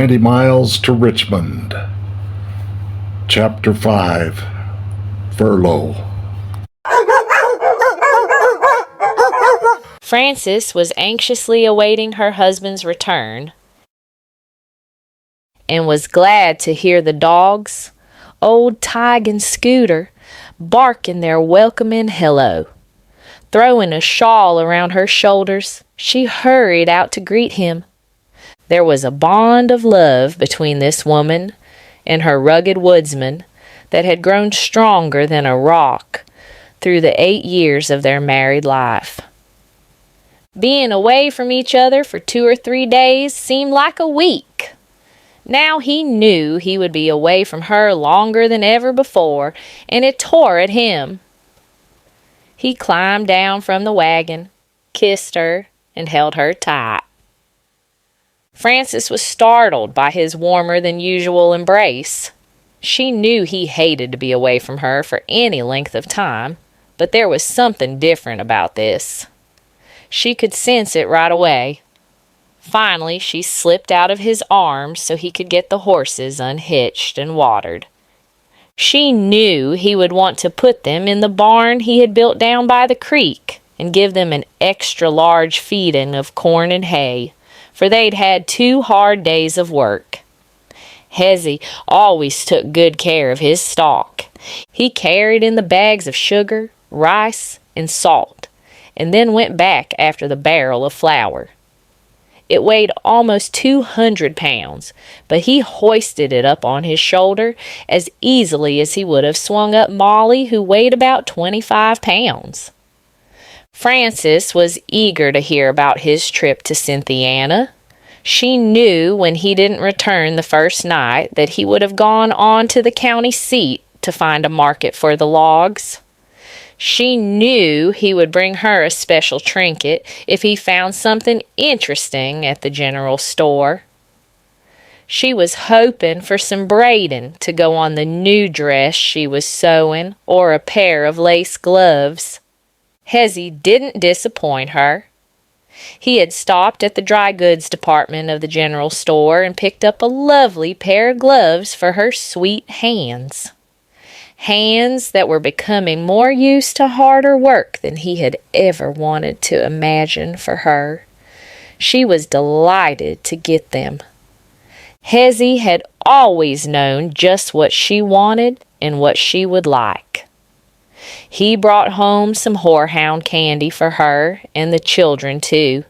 90 miles to Richmond. Chapter 5, Furlough. Frances was anxiously awaiting her husband's return and was glad to hear the dogs, old Tige and Scooter, barking their welcoming hello. Throwing a shawl around her shoulders, she hurried out to greet him. There was a bond of love between this woman and her rugged woodsman that had grown stronger than a rock through the 8 years of their married life. Being away from each other for 2 or 3 days seemed like a week. Now he knew he would be away from her longer than ever before, and it tore at him. He climbed down from the wagon, kissed her, and held her tight. Frances was startled by his warmer than usual embrace. She knew he hated to be away from her for any length of time, but there was something different about this. She could sense it right away. Finally, she slipped out of his arms so he could get the horses unhitched and watered. She knew he would want to put them in the barn he had built down by the creek and give them an extra large feeding of corn and hay, for they'd had 2 hard days of work. Hezzy always took good care of his stock. He carried in the bags of sugar, rice, and salt, and then went back after the barrel of flour. It weighed almost 200 pounds, but he hoisted it up on his shoulder as easily as he would have swung up Molly, who weighed about 25 pounds. Frances was eager to hear about his trip to Cynthiana. She knew when he didn't return the first night that he would have gone on to the county seat to find a market for the logs. She knew he would bring her a special trinket if he found something interesting at the general store. She was hoping for some braiding to go on the new dress she was sewing, or a pair of lace gloves. Hezzy didn't disappoint her. He had stopped at the dry goods department of the general store and picked up a lovely pair of gloves for her sweet hands. Hands that were becoming more used to harder work than he had ever wanted to imagine for her. She was delighted to get them. Hezzy had always known just what she wanted and what she would like. He brought home some horehound candy for her and the children too.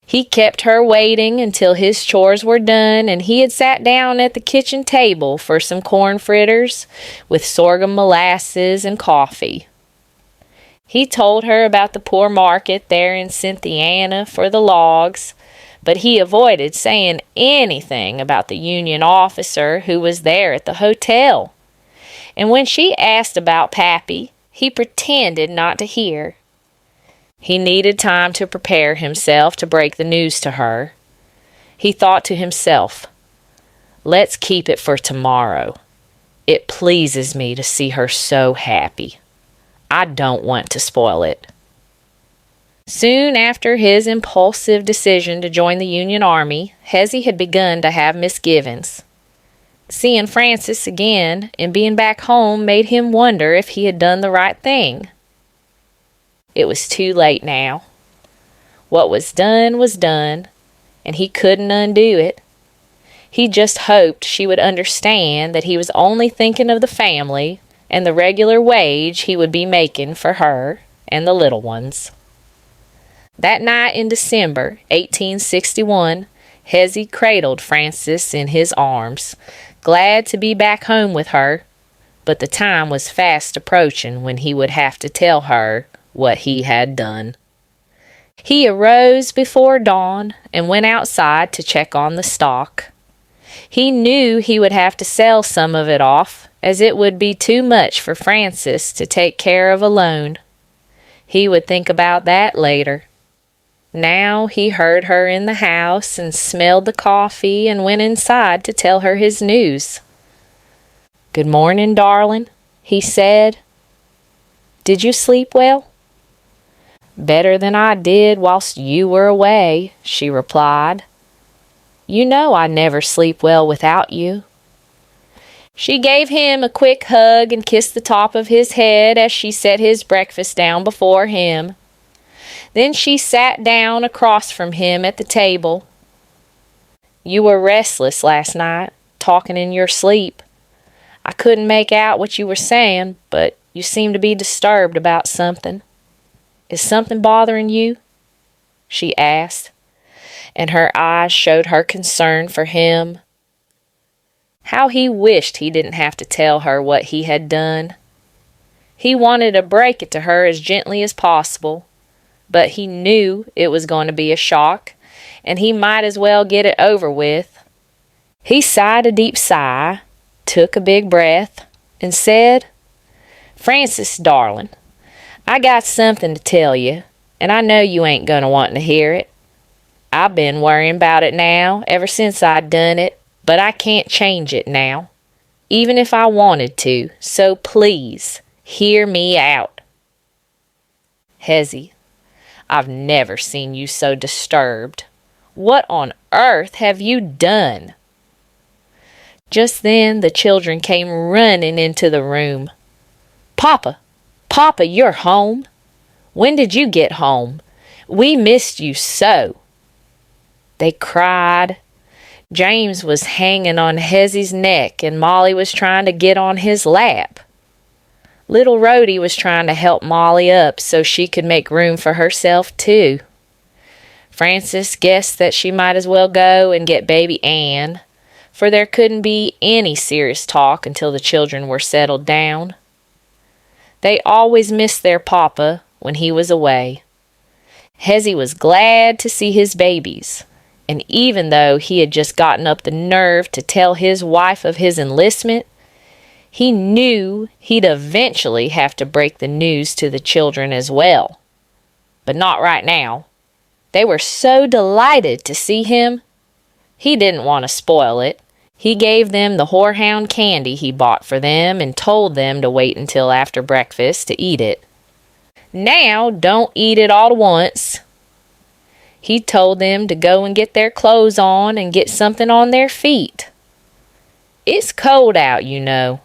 He kept her waiting until his chores were done, and he had sat down at the kitchen table for some corn fritters with sorghum molasses and coffee. He told her about the poor market there in Cynthiana for the logs, but he avoided saying anything about the union officer who was there at the hotel. And when she asked about Pappy, he pretended not to hear. He needed time to prepare himself to break the news to her. He thought to himself, "Let's keep it for tomorrow. It pleases me to see her so happy. I don't want to spoil it." Soon after his impulsive decision to join the Union Army, Hezzy had begun to have misgivings. Seeing Frances again and being back home made him wonder if he had done the right thing. It was too late now. What was done, and he couldn't undo it. He just hoped she would understand that he was only thinking of the family and the regular wage he would be making for her and the little ones. That night in December 1861, Hezzy cradled Frances in his arms, glad to be back home with her, but the time was fast approaching when he would have to tell her what he had done. He arose before dawn and went outside to check on the stock. He knew he would have to sell some of it off, as it would be too much for Frances to take care of alone. He would think about that later. Now he heard her in the house and smelled the coffee and went inside to tell her his news. "Good morning, darling," he said. "Did you sleep well?" "Better than I did whilst you were away," she replied. You know I never sleep well without you." She gave him a quick hug and kissed the top of his head as she set his breakfast down before him. Then she sat down across from him at the table. "You were restless last night, talking in your sleep. I couldn't make out what you were saying, but you seemed to be disturbed about something. Is something bothering you?" she asked, and her eyes showed her concern for him. How he wished he didn't have to tell her what he had done. He wanted to break it to her as gently as possible, but he knew it was going to be a shock, and he might as well get it over with. He sighed a deep sigh, took a big breath, and said, "Frances, darling, I got something to tell you, and I know you ain't going to want to hear it. I've been worrying about it now ever since I done it, but I can't change it now, even if I wanted to, so please, hear me out." "Hezzy, I've never seen you so disturbed. What on earth have you done?" Just then the children came running into the room. Papa, you're home? When did you get home? We missed you so." They cried. James was hanging on Hezzy's neck, and Molly was trying to get on his lap. Little Rhodey was trying to help Molly up so she could make room for herself too. Frances guessed that she might as well go and get baby Anne, for there couldn't be any serious talk until the children were settled down. They always missed their papa when he was away. Hezzy was glad to see his babies, and even though he had just gotten up the nerve to tell his wife of his enlistment, he knew he'd eventually have to break the news to the children as well. But not right now. They were so delighted to see him. He didn't want to spoil it. He gave them the horehound candy he bought for them and told them to wait until after breakfast to eat it. Now, don't eat it all at once. He told them to go and get their clothes on and get something on their feet. It's cold out, you know.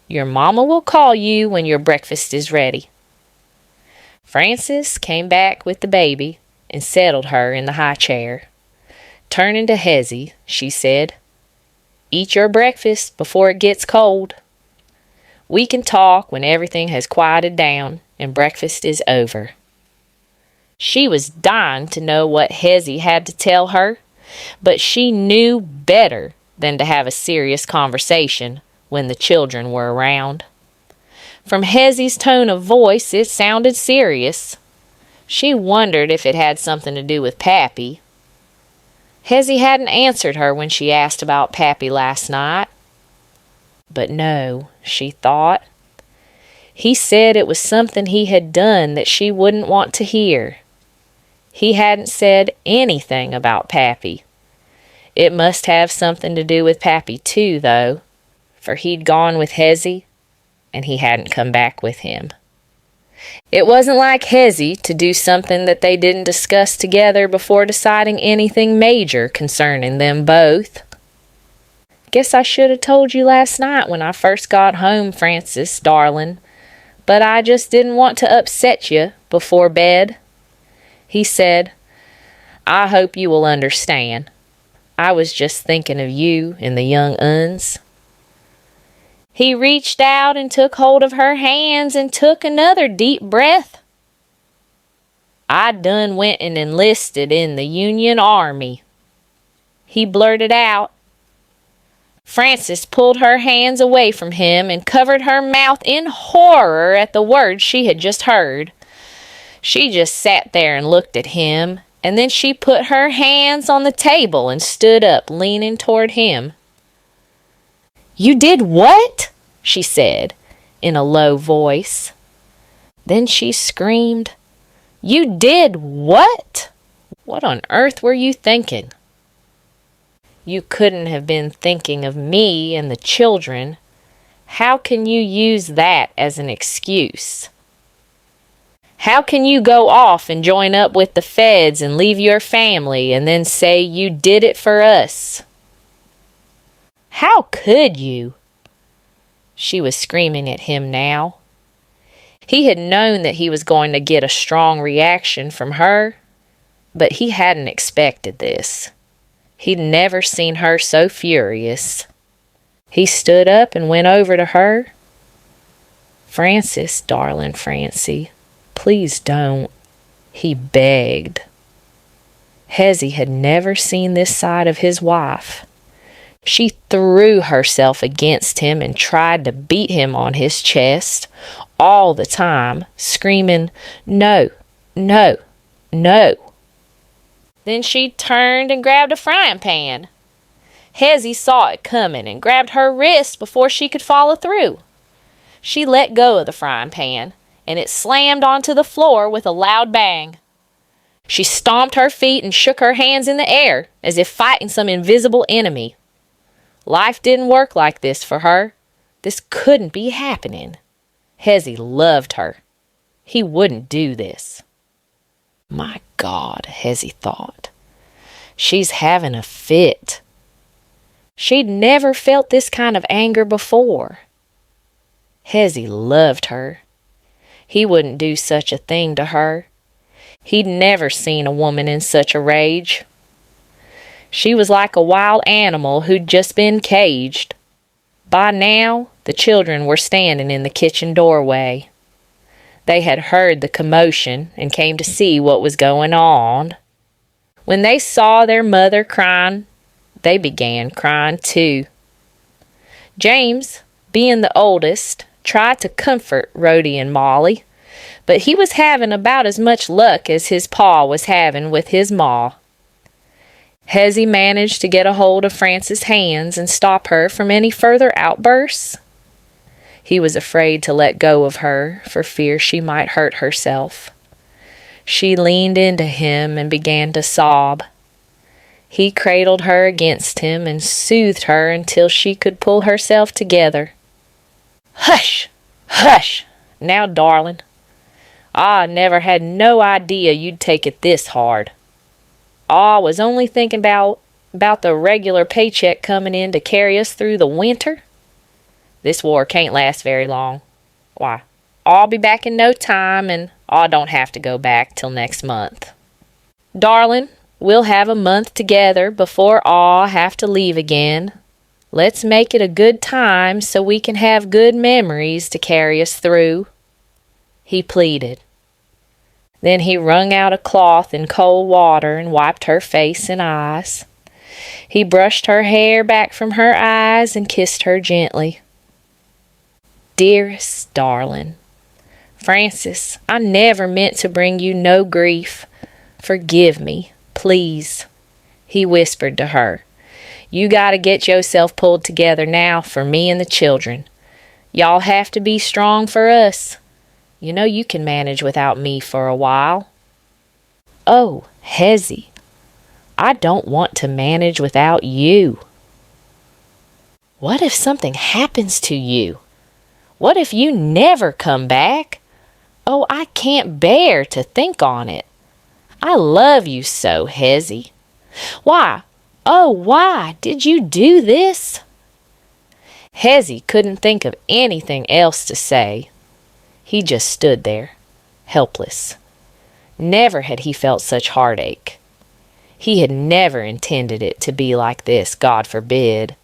Your mama will call you when your breakfast is ready. Frances came back with the baby and settled her in the high chair. Turning to Hezzy, she said, "Eat your breakfast before it gets cold. We can talk when everything has quieted down and breakfast is over." She was dying to know what Hezzy had to tell her, but she knew better than to have a serious conversation when the children were around. From Hezzy's tone of voice, it sounded serious. She wondered if it had something to do with Pappy. Hezzy hadn't answered her when she asked about Pappy last night. But no, she thought. He said it was something he had done that she wouldn't want to hear. He hadn't said anything about Pappy. It must have something to do with Pappy too, though, for he'd gone with Hezzy, and he hadn't come back with him. It wasn't like Hezzy to do something that they didn't discuss together before deciding anything major concerning them both. "Guess I should have told you last night when I first got home, Frances, darling, but I just didn't want to upset you before bed," he said. "I hope you will understand. I was just thinking of you and the young uns." He reached out and took hold of her hands and took another deep breath. "I done went and enlisted in the Union Army," he blurted out. Frances pulled her hands away from him and covered her mouth in horror at the words she had just heard. She just sat there and looked at him, and then she put her hands on the table and stood up, leaning toward him. "You did what?" she said, in a low voice. Then she screamed, "You did what? What on earth were you thinking?" "You couldn't have been thinking of me and the children. How can you use that as an excuse?" How can you go off and join up with the feds and leave your family and then say you did it for us? How could you? She was screaming at him now. He had known that he was going to get a strong reaction from her, but he hadn't expected this. He'd never seen her so furious. He stood up and went over to her. "Frances, darling Francie, please don't," he begged. Hezzy had never seen this side of his wife. She threw herself against him and tried to beat him on his chest all the time, screaming, "No, no, no." Then she turned and grabbed a frying pan. Hezzy saw it coming and grabbed her wrist before she could follow through. She let go of the frying pan, and it slammed onto the floor with a loud bang. She stomped her feet and shook her hands in the air, as if fighting some invisible enemy. Life didn't work like this for her. This couldn't be happening. Hezzy loved her. He wouldn't do this. My God, Hezzy thought. She's having a fit. She'd never felt this kind of anger before. Hezzy loved her. He wouldn't do such a thing to her. He'd never seen a woman in such a rage. She was like a wild animal who'd just been caged. By now, the children were standing in the kitchen doorway. They had heard the commotion and came to see what was going on. When they saw their mother crying, they began crying too. James, being the oldest, tried to comfort Rhodey and Molly, but he was having about as much luck as his pa was having with his ma. Hezzy managed to get a hold of Frances' hands and stop her from any further outbursts. He was afraid to let go of her for fear she might hurt herself. She leaned into him and began to sob. He cradled her against him and soothed her until she could pull herself together. "Hush! Hush! Now, darling. I never had no idea you'd take it this hard. I was only thinking about the regular paycheck coming in to carry us through the winter. This war can't last very long. Why, I'll be back in no time, and I don't have to go back till next month. Darling, we'll have a month together before I have to leave again. Let's make it a good time so we can have good memories to carry us through," he pleaded. Then he wrung out a cloth in cold water and wiped her face and eyes. He brushed her hair back from her eyes and kissed her gently. "Dearest darling, Frances, I never meant to bring you no grief. Forgive me, please," he whispered to her. "You gotta get yourself pulled together now for me and the children. Y'all have to be strong for us. You know you can manage without me for a while." "Oh, Hezzy, I don't want to manage without you." "What if something happens to you? What if you never come back? Oh, I can't bear to think on it. I love you so, Hezzy. Why, oh, why did you do this?" Hezzy couldn't think of anything else to say. He just stood there, helpless. Never had he felt such heartache. He had never intended it to be like this, God forbid.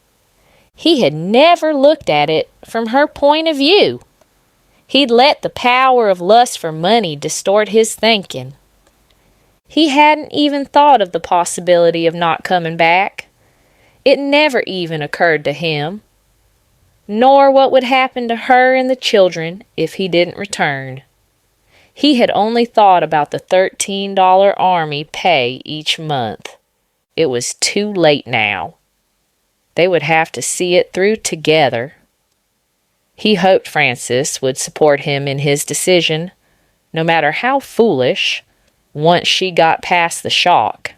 He had never looked at it from her point of view. He'd let the power of lust for money distort his thinking. He hadn't even thought of the possibility of not coming back. It never even occurred to him. Nor what would happen to her and the children if he didn't return. He had only thought about the $13 army pay each month. It was too late now. They would have to see it through together. He hoped Frances would support him in his decision, no matter how foolish, once she got past the shock.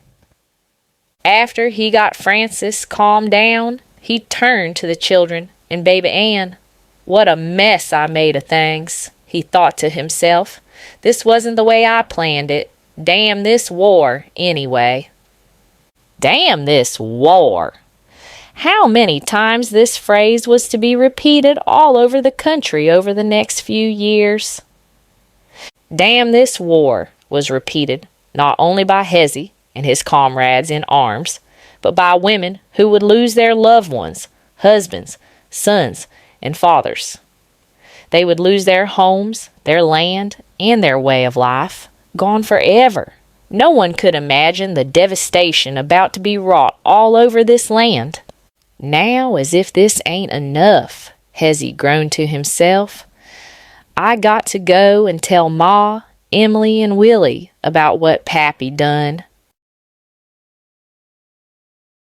After he got Frances calmed down, he turned to the children and Baby Ann. "What a mess I made of things," he thought to himself. This wasn't the way I planned it. Damn this war, anyway. Damn this war. How many times this phrase was to be repeated all over the country over the next few years. Damn this war was repeated not only by Hezi and his comrades in arms, but by women who would lose their loved ones, husbands, sons, and fathers. They would lose their homes, their land, and their way of life, gone forever. No one could imagine the devastation about to be wrought all over this land. Now, as if this ain't enough, Hezi groaned to himself, I got to go and tell Ma, Emily, and Willie about what Pappy done.